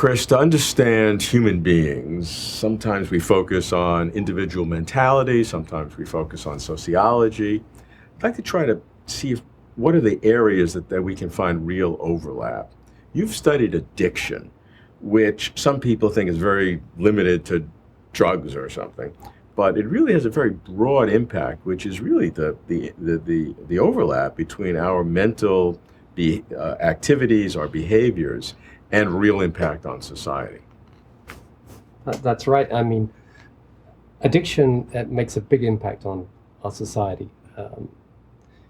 Chris, to understand human beings, sometimes we focus on individual mentality, sometimes we focus on sociology. I'd like to try to see what are the areas that we can find real overlap. You've studied addiction, which some people think is very limited to drugs or something, but it really has a very broad impact, which is really the overlap between our mental activities, our behaviors, and real impact on society. That's right. I mean, addiction makes a big impact on our society.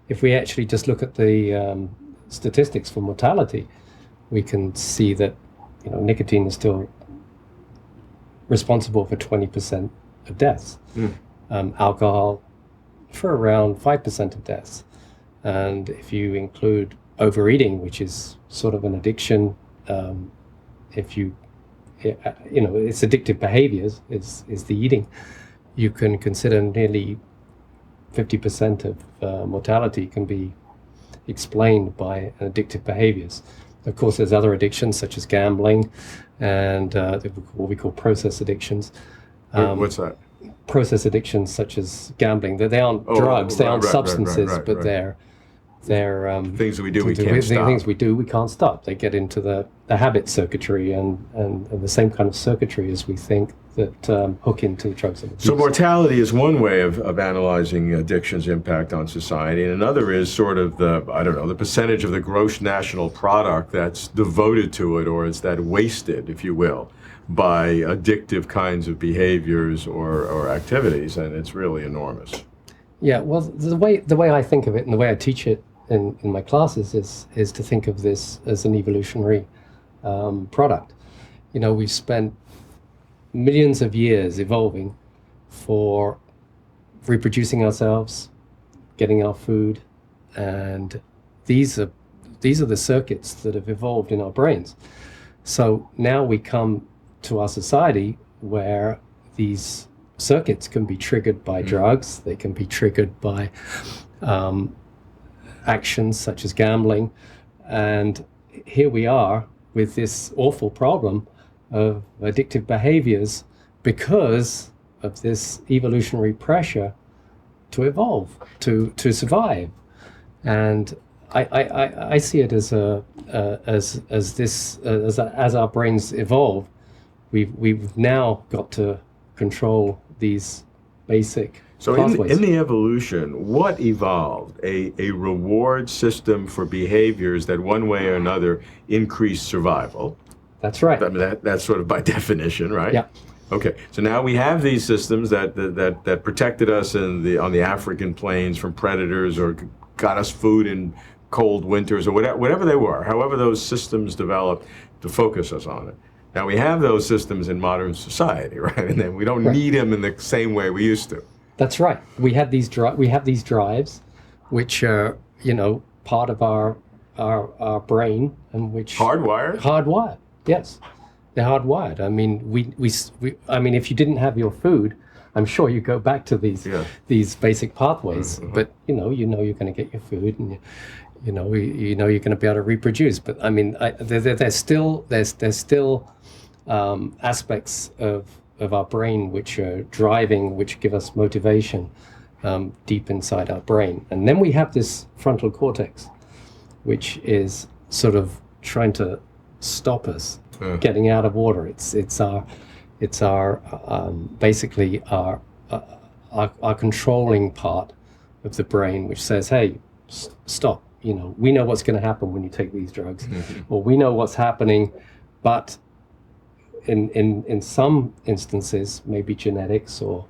If we actually just look at the statistics for mortality, we can see that nicotine is still responsible for 20% of deaths. Alcohol for around 5% of deaths. And if you include overeating, which is sort of an addiction, it's addictive behaviors is the eating, you can consider nearly 50% of mortality can be explained by addictive behaviors. Of course, there's other addictions such as gambling and what we call process addictions. What's that? Process addictions such as gambling. They aren't drugs, they aren't substances, but they're things that we do, we can't stop. Things we do, we can't stop. They get into the habit circuitry and the same kind of circuitry as we think that hook into drugs and abuse. So mortality is one way of analyzing addiction's impact on society, and another is sort of the percentage of the gross national product that's devoted to it, or is that wasted, if you will, by addictive kinds of behaviors or activities, and it's really enormous. Yeah, well, the way I think of it and the way I teach it in my classes is to think of this as an evolutionary product. We've spent millions of years evolving for reproducing ourselves, getting our food, and these are the circuits that have evolved in our brains. So now we come to our society where these circuits can be triggered by drugs, they can be triggered by actions such as gambling, and here we are with this awful problem of addictive behaviors because of this evolutionary pressure to evolve, to survive. And I see it as our brains evolve, we've now got to control these basic pathways. In the evolution, what evolved? A reward system for behaviors that one way or another increase survival. That's right. I mean, that's sort of by definition, right? Yeah. Okay, so now we have these systems that protected us on the African plains from predators, or got us food in cold winters, or whatever they were, however those systems developed to focus us on it. Now we have those systems in modern society, right? And then we don't need them in the same way we used to. That's right. We have these drives, which are part of our brain, and which hardwired. Yes, they're hardwired. I mean, if you didn't have your food, I'm sure you go back to these basic pathways. Mm-hmm. But you're going to get your food, and you're going to be able to reproduce. But I mean, there's still aspects of our brain which are driving, which give us motivation deep inside our brain. And then we have this frontal cortex, which is sort of trying to stop us getting out of order. It's our basically our controlling part of the brain, which says, hey, stop. We know what's going to happen when you take these drugs, or we know what's happening, but in some instances, maybe genetics or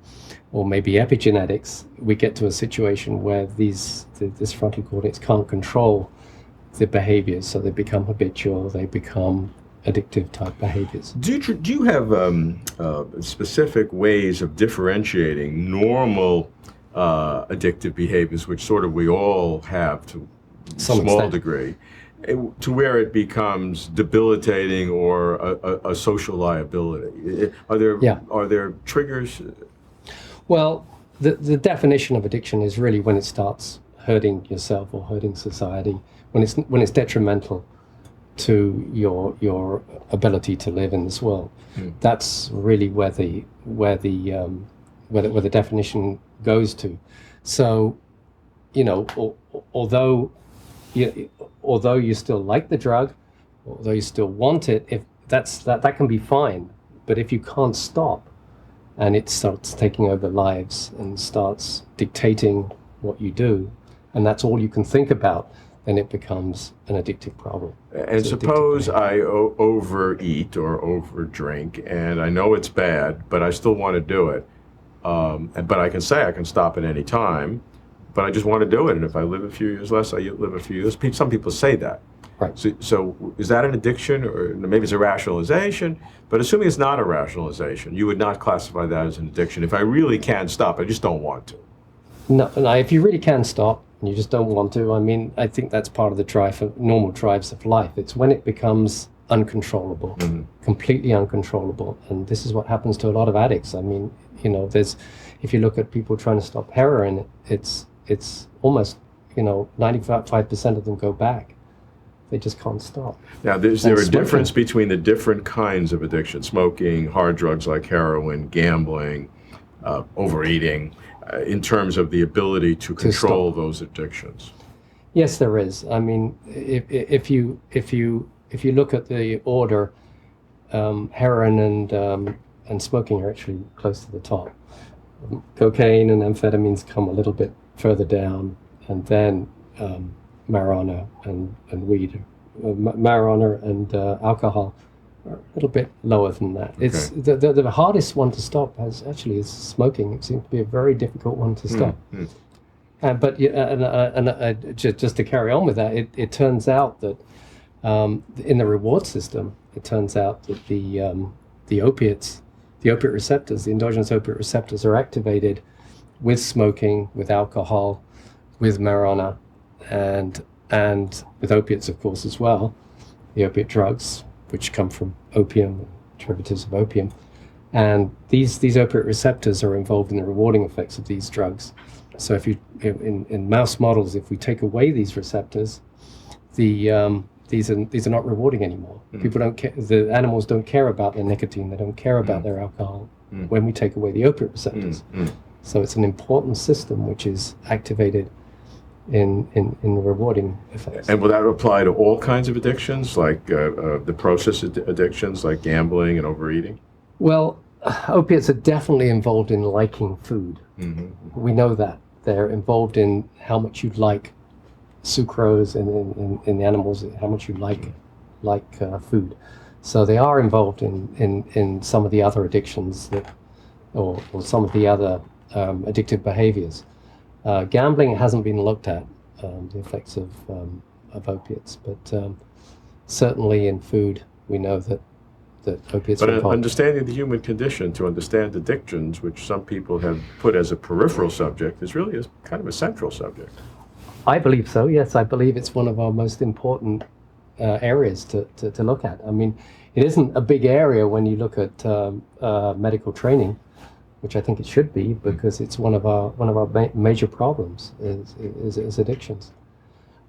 maybe epigenetics, we get to a situation where this frontal cortex can't control the behaviors, so they become habitual, they become addictive type behaviors. Do you have specific ways of differentiating normal addictive behaviors, which sort of we all have to a small degree, to where it becomes debilitating or a social liability? Are there triggers? Well, the definition of addiction is really when it starts hurting yourself or hurting society, when it's detrimental to your ability to live in this world. That's really where the definition goes to. So, although you still like the drug, although you still want it, if that can be fine. But if you can't stop, and it starts taking over lives and starts dictating what you do, and that's all you can think about, then it becomes an addictive problem. And suppose I overeat or overdrink, and I know it's bad, but I still want to do it. But I can say I can stop at any time, but I just want to do it. And if I live a few years less, I live a few years. Some people say that. Right. So is that an addiction, or maybe it's a rationalization? But assuming it's not a rationalization, you would not classify that as an addiction. If I really can't stop, I just don't want to. No, if you really can stop and you just don't want to, I think that's part of the normal drives of life. It's when it becomes uncontrollable, completely uncontrollable. And this is what happens to a lot of addicts. If you look at people trying to stop heroin, it's almost, 95% of them go back. They just can't stop. Now, is there a difference between the different kinds of addiction? Smoking, hard drugs like heroin, gambling, overeating, in terms of the ability to control those addictions? Yes, there is. If you look at the order, heroin and smoking are actually close to the top. Cocaine and amphetamines come a little bit further down, and then marijuana and weed, marijuana and alcohol are a little bit lower than that. Okay. It's the hardest one to stop is smoking. It seems to be a very difficult one to stop. But just to carry on with that, it turns out that in the reward system, it turns out that the opiate receptors, the endogenous opiate receptors, are activated with smoking, with alcohol, with marijuana, and with opiates, of course, as well. The opiate drugs, which come from opium, derivatives of opium, and these opiate receptors are involved in the rewarding effects of these drugs. So if you in mouse models, if we take away these receptors, these are not rewarding anymore. People don't care. The animals don't care about their nicotine. They don't care about their alcohol when we take away the opiate receptors. So it's an important system which is activated in rewarding effects. And will that apply to all kinds of addictions, like the process addictions, like gambling and overeating? Well, opiates are definitely involved in liking food. We know that. They're involved in how much you like sucrose in the animals, how much you like food. So they are involved in some of the other addictions or some of the other addictive behaviors. Gambling hasn't been looked at, the effects of opiates, but certainly in food we know that opiates are involved. But understanding the human condition to understand addictions, which some people have put as a peripheral subject, is really kind of a central subject. I believe so, yes. I believe it's one of our most important areas to look at. It isn't a big area when you look at medical training, which I think it should be, because it's one of our major problems is addictions.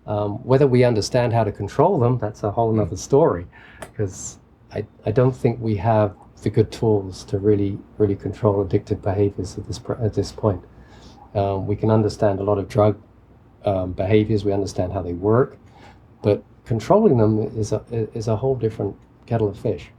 Whether we understand how to control them, that's a whole other story, because I don't think we have the good tools to really control addictive behaviors at this point. We can understand a lot of drug behaviors, we understand how they work, but controlling them is a whole different kettle of fish.